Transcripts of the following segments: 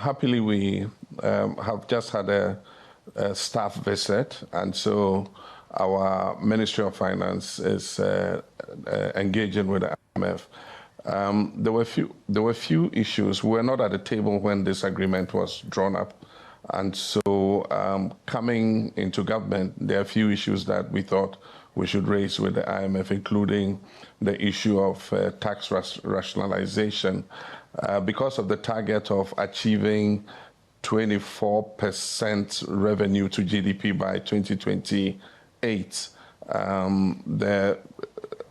happily, we have just had a staff visit, and so our Ministry of Finance is engaging with the IMF. There were few issues. We were not at the table when this agreement was drawn up, and so coming into government, there are a few issues that we thought we should raise with the IMF, including the issue of tax rationalization. Because of the target of achieving 24% revenue to GDP by 2028, the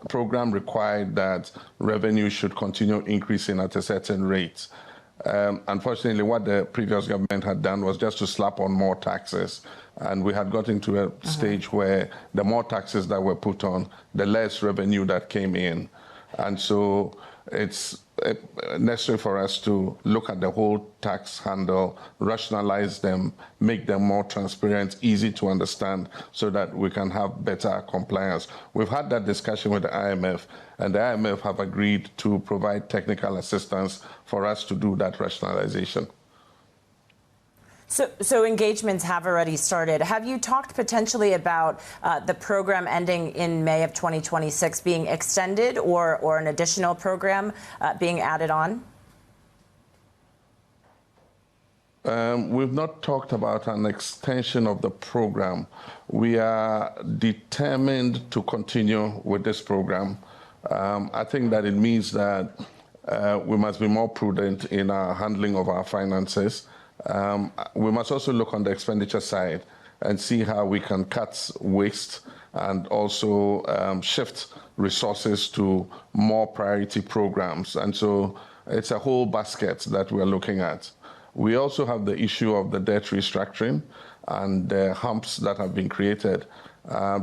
program required that revenue should continue increasing at a certain rate. Unfortunately, what the previous government had done was just to slap on more taxes. And we had gotten to a stage where the more taxes that were put on, the less revenue that came in. And so it's necessary for us to look at the whole tax handle, rationalize them, make them more transparent, easy to understand, so that we can have better compliance. We've had that discussion with the IMF, and the IMF have agreed to provide technical assistance for us to do that rationalization. So engagements have already started. Have you talked potentially about the program ending in May of 2026 being extended, or an additional program being added on? We've not talked about an extension of the program. We are determined to continue with this program. I think that it means that we must be more prudent in our handling of our finances. We must also look on the expenditure side and see how we can cut waste and also shift resources to more priority programs. And so it's a whole basket that we're looking at. We also have the issue of the debt restructuring and the humps that have been created.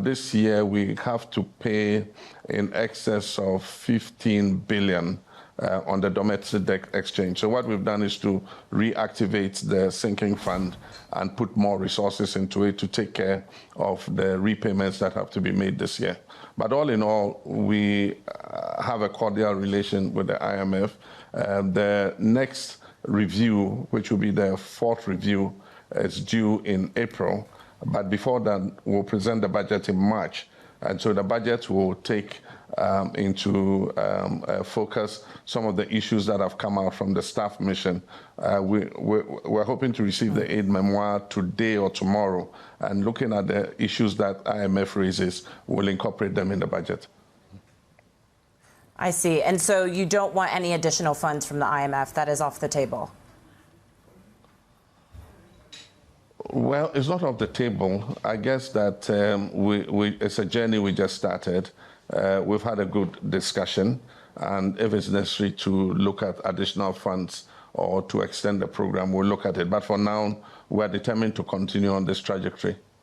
This year, we have to pay in excess of 15 billion on the domestic debt exchange. So what we've done is to reactivate the sinking fund and put more resources into it to take care of the repayments that have to be made this year. But all in all, we have a cordial relation with the IMF. The next review, which will be the fourth review, is due in April. But before that, we'll present the budget in March. And so the budget will take into focus some of the issues that have come out from the staff mission. We're hoping to receive the aid memoir today or tomorrow. And looking at the issues that IMF raises, we'll incorporate them in the budget. I see. And so you don't want any additional funds from the IMF? That is off the table? Well, it's not off the table. I guess that it's a journey we just started. We've had a good discussion, and if it's necessary to look at additional funds or to extend the program, we'll look at it. But for now, we're determined to continue on this trajectory.